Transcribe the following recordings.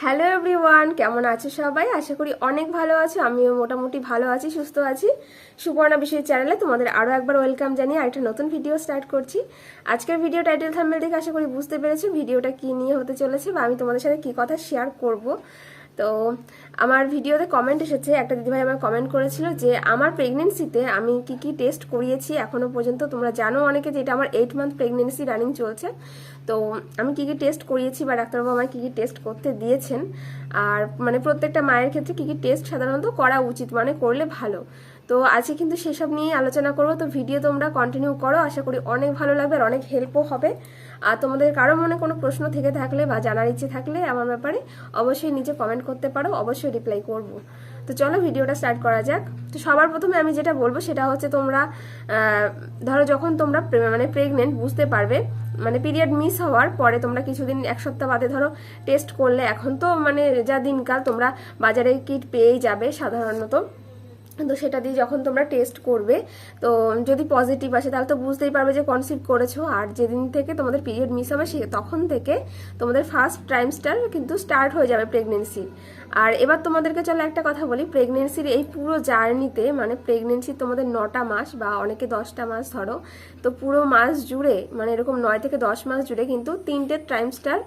Hello everyone, কেমন আছো সবাই? আশা করি অনেক ভালো আছো। আমিও মোটামুটি ভালো আছি, সুস্থ আছি। সুপর্ণা বিষয় চ্যানেলে তোমাদের আরও একবার ওয়েলকাম জানিয়ে আরেকটা নতুন ভিডিও স্টার্ট করছি। আজকের ভিডিও টাইটেল থাম্বনেল দেখে আশা করি বুঝতে পেরেছো ভিডিওটা কি নিয়ে হতে চলেছে বা আমি তোমাদের সাথে কি কথা শেয়ার করব। তো আমার ভিডিওতে কমেন্ট এসেছে, একটা দিদিভাই আমার কমেন্ট করেছিল যে আমার প্রেগনেন্সিতে আমি কি কি টেস্ট করিয়েছি এখনো পর্যন্ত। তোমরা জানো অনেকে যে এটা আমার 8 মান্থ প্রেগনেন্সি রানিং চলছে। তো আমি কি কি টেস্ট করিয়েছি বা ডাক্তারবাবু আমায় কি কি টেস্ট করতে দিয়েছেন, আর মানে প্রত্যেকটা মায়ের ক্ষেত্রে কি কি টেস্ট সাধারণত করা উচিত, মানে করলে ভালো। তো আজকে কিন্তু সেসব নিয়ে আলোচনা করবো। তো ভিডিও তোমরা কন্টিনিউ করো, আশা করি অনেক ভালো লাগবে আর অনেক হেল্পও হবে। আর তোমাদের কারো মনে কোনো প্রশ্ন থেকে থাকলে বা জানার ইচ্ছে থাকলে আমার ব্যাপারে অবশ্যই নিচে কমেন্ট করতে পারো, অবশ্যই রিপ্লাই করব। তো চলো ভিডিওটা স্টার্ট করা যাক। তো সবার প্রথমে আমি যেটা বলবো সেটা হচ্ছে তোমরা ধরো যখন তোমরা মানে প্রেগনেন্ট বুঝতে পারবে, মানে পিরিয়ড মিস হওয়ার পরে তোমরা কিছুদিন এক সপ্তাহ বাদে ধরো টেস্ট করলে, এখন তো মানে যা দিনকাল তোমরা বাজারে কিট পেয়েই যাবে সাধারণত। তো সেটা দিয়ে যখন তোমরা টেস্ট করবে, তো যদি পজিটিভ আসে তাহলে তো বুঝতেই পারবে যে কনসিভ করেছো। আর যেদিন থেকে তোমাদের পিরিয়ড মিস হবে তখন থেকে তোমাদের ফার্স্ট ট্রাইমস্টার কিন্তু স্টার্ট হয়ে যাবে প্রেগনেন্সি। আর এবার তোমাদেরকে চলো একটা কথা বলি, প্রেগনেন্সির এই পুরো জার্নিতে, মানে প্রেগনেন্সি তোমাদের 9টা মাস বা অনেকে 10টা মাস ধরো, তো পুরো মাস জুড়ে মানে এরকম 9 থেকে 10 মাস জুড়ে কিন্তু 3টে ট্রাইমস্টার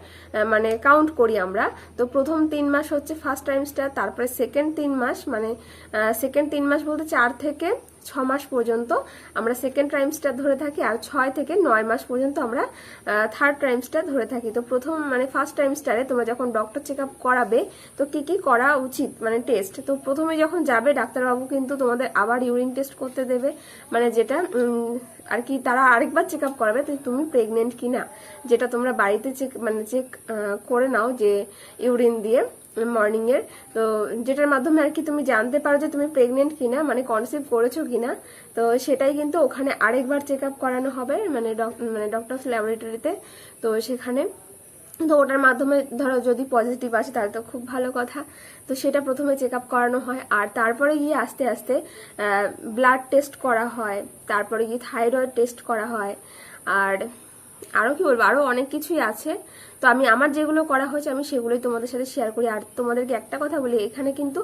মানে কাউন্ট করি আমরা। তো প্রথম 3 মাস হচ্ছে ফার্স্ট ট্রাইমস্টার, তারপরে সেকেন্ড 3 মাস মানে সেকেন্ড 3 মাস বলতে 4 থেকে 6 মাস পর্যন্ত আমরা সেকেন্ড ট্রাইমস্টার ধরে থাকি, আর 6 থেকে 9 মাস পর্যন্ত আমরা থার্ড ট্রাইমস্টার ধরে থাকি। তো প্রথম মানে ফার্স্ট ট্রাইমস্টারে তোমরা যখন ডক্টর চেক আপ করাবে, তো কি কি করা উচিত মানে টেস্ট, তো প্রথমে যখন যাবে ডাক্তারবাবু কিন্তু তোমাদের আবার ইউরিন টেস্ট করতে দেবে, মানে যেটা আর কি তারা আরেকবার চেক আপ করাবে তুমি প্রেগনেন্ট কিনা, যেটা তোমরা বাড়িতে চেক করে নাও যে ইউরিন দিয়ে মর্নিং এর। তো যেটার মাধ্যমে আর কি তুমি জানতে পারো যে তুমি প্রেগনেন্ট কিনা, মানে কনসিভ করেছো কিনা। তো সেটাই কিন্তু ওখানে আরেকবার চেক আপ করানো হবে, মানে ডক্টরস ল্যাবরেটরিতে। তো সেখানে তো ওটার মাধ্যমে ধরো যদি পজিটিভ আসে তাহলে তো খুব ভালো কথা। তো সেটা প্রথমে চেক আপ করানো হয়, আর তারপরে গিয়ে আস্তে আস্তে ব্লাড টেস্ট করা হয়, তারপরে গিয়ে থাইরয়েড টেস্ট করা হয়, আর আরও কি বলবো, আরও অনেক কিছুই আছে। তো আমি আমার যেগুলো করা হয়েছে আমি সেগুলোই তোমাদের সাথে শেয়ার করি। আর তোমাদেরকে একটা কথা বলি, এখানে কিন্তু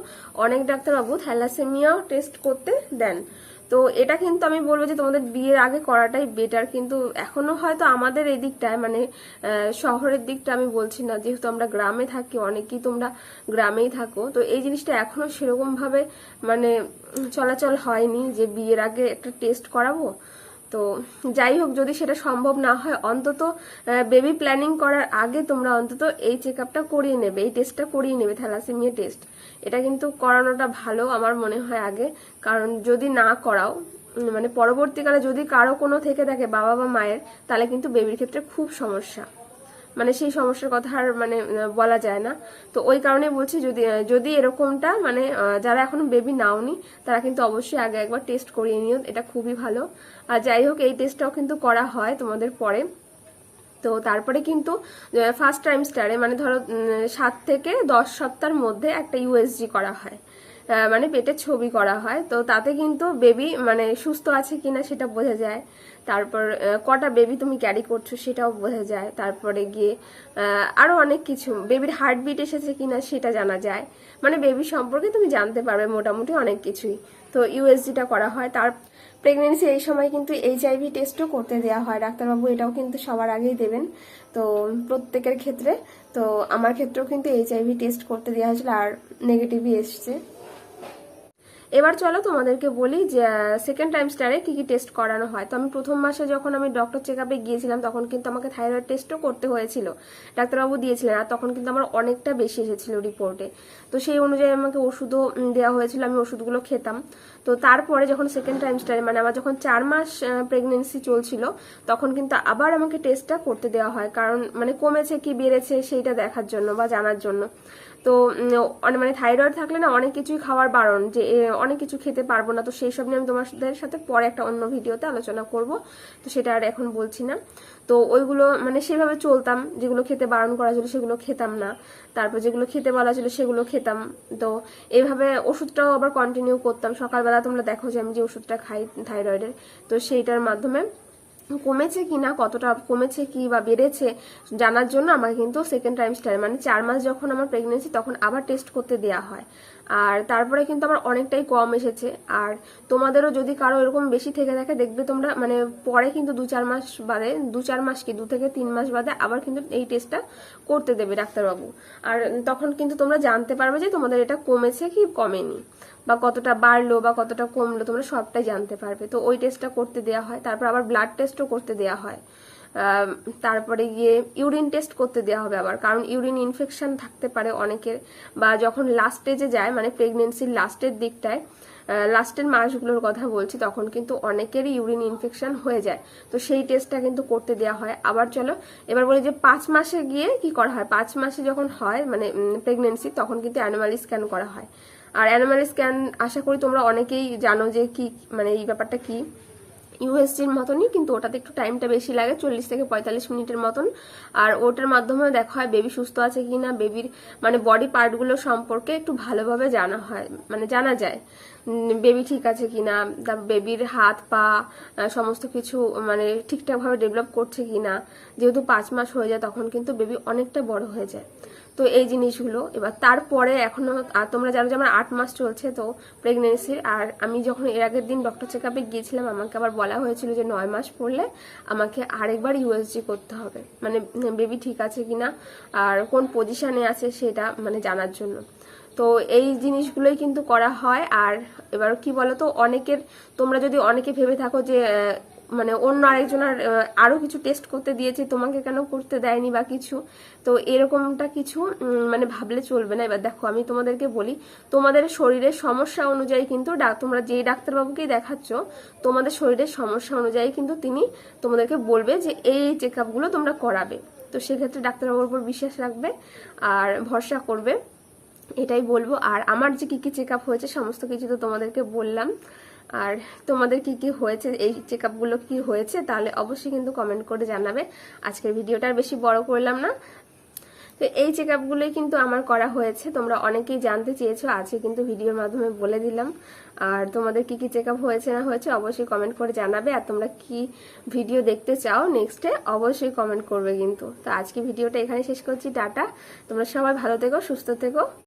অনেক ডাক্তারবাবু থ্যালাসেমিয়াও টেস্ট করতে দেন। তো এটা কিন্তু আমি বলবো যে তোমাদের বিয়ের আগে করাটাই বেটার। কিন্তু এখনো হয়তো আমাদের এই দিকটায় মানে শহরের দিকটা আমি বলছি না, যেহেতু আমরা গ্রামে থাকি, অনেকেই তোমরা গ্রামেই থাকো, তো এই জিনিসটা এখনো সেরকম ভাবে মানে চলাচল হয়নি যে বিয়ের আগে একটা টেস্ট করাবো। তো যাই হোক, যদি সেটা সম্ভব না হয় অন্তত বেবি প্ল্যানিং করার আগে তোমরা অন্তত এই চেক আপটা করিয়ে নেবে, এই টেস্টটা করিয়ে নেবে, থ্যালাসেমিয়া টেস্ট। এটা কিন্তু করানোটা ভালো আমার মনে হয় আগে, কারণ যদি না করাও মানে পরবর্তীকালে যদি কারো কোনো থেকে থাকে বাবা বা মায়ের, তাহলে কিন্তু বেবির ক্ষেত্রে খুব সমস্যা, মানে সেই সমস্যার কথা আর মানে বলা যায় না। তো ওই কারণে বলছি, যদি যদি এরকমটা মানে যারা এখনো বেবি নাওনি তারা কিন্তু অবশ্যই আগে একবার টেস্ট করিয়ে নিও, এটা খুবই ভালো। আর যাই হোক, এই টেস্টটাও কিন্তু করা হয় তোমাদের পরে। তো তারপরে কিন্তু ফার্স্ট ট্রাইমস্টারে মানে ধরো 7 থেকে 10 সপ্তাহের মধ্যে একটা ইউএসজি করা হয়, মানে পেটের ছবি করা হয়। তো তাতে কিন্তু বেবি মানে সুস্থ আছে কিনা সেটা বোঝা যায়, তারপর কটা বেবি তুমি ক্যারি করছো সেটাও বোঝা যায়, তারপরে গিয়ে আরো অনেক কিছু, বেবির হার্টবিট এসেছে কিনা সেটা জানা যায়, মানে বেবি সম্পর্কে তুমি জানতে পারবে মোটামুটি অনেক কিছুই। তো ইউএসজিটা করা হয়। তার প্রেগনেন্সি এই সময় কিন্তু এইচআইভি টেস্টও করতে দেওয়া হয় ডাক্তারবাবু, এটাও কিন্তু সবার আগেই দেবেন তো প্রত্যেকের ক্ষেত্রে। তো আমার ক্ষেত্রেও কিন্তু এইচআইভি টেস্ট করতে দেওয়া হয়েছিল আর নেগেটিভই এসছে। এবার চলো তোমাদেরকে বলি যে সেকেন্ড ট্রাইমস্টারে কি কি টেস্ট করানো হয়। তো আমি প্রথম মাসে যখন আমি ডক্টর চেক আপে গিয়েছিলাম তখন কিন্তু আমাকে থাইরয়েড টেস্টও করতে হয়েছিল, ডাক্তারবাবু দিয়েছিলেন, আর তখন কিন্তু আমার অনেকটা বেশি এসেছিল রিপোর্টে। তো সেই অনুযায়ী আমাকে ওষুধও দেওয়া হয়েছিল, আমি ওষুধগুলো খেতাম। তো তারপরে যখন সেকেন্ড ট্রাইমস্টারে মানে আমার যখন 4 মাস প্রেগনেন্সি চলছিল, তখন কিন্তু আবার আমাকে টেস্টটা করতে দেওয়া হয়, কারণ মানে কমেছে কি বেড়েছে সেইটা দেখার জন্য বা জানার জন্য। তো মানে থাইরয়েড থাকলে না অনেক কিছুই খাওয়ার বারণ, যে অনেক কিছু খেতে পারবো না। তো সেই সব নিয়ে আমি তোমাদের সাথে পরে একটা অন্য ভিডিওতে আলোচনা করব, তো সেটা আর এখন বলছি না। তো ওইগুলো মানে সেভাবে চলতাম, যেগুলো খেতে বারণ করা ছিল সেগুলো খেতাম না, তারপর যেগুলো খেতে বলা ছিল সেগুলো খেতাম। তো এইভাবে ওষুধটাও আবার কন্টিনিউ করতাম। সকালবেলা তোমরা দেখো যে আমি যে ওষুধটা খাই থাইরয়েডের, তো সেইটার মাধ্যমে কমেছে কি না, কতটা কমেছে কি বা বেড়েছে জানার জন্য আমাকে কিন্তু সেকেন্ড ট্রাইমেস্টারে মানে 4 মাস যখন আমার প্রেগনেন্সি তখন আবার টেস্ট করতে দেওয়া হয়। আর তারপরে কিন্তু আমার অনেকটাই কম এসেছে। আর তোমাদেরও যদি কারো এরকম বেশি থেকে থাকে দেখবে তোমরা মানে পরে কিন্তু 2-4 মাস বাদে, 2-4 মাস কি 2 থেকে 3 মাস বাদে আবার কিন্তু এই টেস্টটা করতে দেবে ডাক্তারবাবু। আর তখন কিন্তু তোমরা জানতে পারবে যে তোমাদের এটা কমেছে কি কমেনি, বা কতটা বাড়লো বা কতটা কমলো, তোমরা সবটাই জানতে পারবে। তো ওই টেস্টটা করতে দেওয়া হয়। তারপর আবার ব্লাড টেস্টও করতে দেওয়া হয়। তারপরে গিয়ে ইউরিন টেস্ট করতে দেওয়া হবে আবার, কারণ ইউরিন ইনফেকশন থাকতে পারে অনেকের, বা যখন লাস্ট স্টেজে যায় মানে প্রেগনেন্সির লাস্টের দিকটায়, লাস্টের মাসগুলোর কথা বলছি, তখন কিন্তু অনেকেরই ইউরিন ইনফেকশন হয়ে যায়। তো সেই টেস্টটা কিন্তু করতে দেওয়া হয়। আবার চলো এবার বলি যে 5 মাসে গিয়ে কি করা হয়। 5 মাসে যখন হয় মানে প্রেগনেন্সি তখন কিন্তু অ্যানোমালি স্ক্যান করা হয়। আর অ্যানোমালি স্ক্যান আশা করি তোমরা অনেকেই জানো যে কি মানে এই ব্যাপারটা কি। ইউএসজির মতনই, কিন্তু ওটাতে একটু টাইমটা বেশি লাগে, 40 থেকে 45 মিনিটের মতন। আর ওটার মাধ্যমে দেখা হয় বেবি সুস্থ আছে কিনা, বেবির মানে বডি পার্টগুলো সম্পর্কে একটু ভালোভাবে জানা হয়, মানে জানা যায় বেবি ঠিক আছে কিনা, তারপর বেবির হাত পা সমস্ত কিছু মানে ঠিকঠাকভাবে ডেভেলপ করছে কিনা। যেহেতু 5 মাস হয়ে যায় তখন কিন্তু বেবি অনেকটা বড় হয়ে যায়। তো এই জিনিসগুলো এবার তারপরে এখনো তোমরা জানো যে আমার 8 মাস চলছে তো প্রেগনেন্সির। আর আমি যখন এর আগের দিন ডক্টর চেকআপে গিয়েছিলাম আমাকে আবার বলা হয়েছিল যে 9 মাস পড়লে আমাকে আরেকবার ইউএসজি করতে হবে, মানে বেবি ঠিক আছে কিনা আর কোন পজিশনে আছে সেটা মানে জানার জন্য। তো এই জিনিসগুলোই কিন্তু করা হয়। আর এবার কি বলতো, অনেকের তোমরা যদি অনেকে ভেবে থাকো যে মানে অন্য আরেকজনের আরো কিছু টেস্ট করতে দিয়েছে তোমাকে কেন করতে দেয়নি বা কিছু, তো এরকমটা কিছু মানে ভাবলে চলবে না। এবার দেখো আমি তোমাদেরকে বলি, তোমাদের শরীরের সমস্যা অনুযায়ী কিন্তু তোমরা যেই ডাক্তারবাবুকেই দেখাচ্ছ তোমাদের শরীরের সমস্যা অনুযায়ী কিন্তু তিনি তোমাদেরকে বলবে যে এই চেক আপগুলো তোমরা করাবে। তো সেক্ষেত্রে ডাক্তারবাবুর উপর বিশ্বাস রাখবে আর ভরসা করবে, এটাই বলবো। আর আমার যে কি কি চেক আপ হয়েছে সমস্ত কিছু তো তোমাদেরকে বললাম। আর তোমাদের কি কি হয়েছে, এই চেক আপগুলো কি হয়েছে তাহলে অবশ্যই কিন্তু কমেন্ট করে জানাবে। আজকের ভিডিওটা আর বেশি বড় করলাম না। তো এই চেক আপগুলোই কিন্তু আমার করা হয়েছে, তোমরা অনেকেই জানতে চেয়েছো, আজকে কিন্তু ভিডিওর মাধ্যমে বলে দিলাম। আর তোমাদের কি কি চেক আপ হয়েছে না হয়েছে অবশ্যই কমেন্ট করে জানাবে। আর তোমরা কি ভিডিও দেখতে চাও নেক্সটে অবশ্যই কমেন্ট করবে কিন্তু। তো আজকে ভিডিওটা এখানে শেষ করছি, টাটা। তোমরা সবাই ভালো থেকো, সুস্থ থেকো।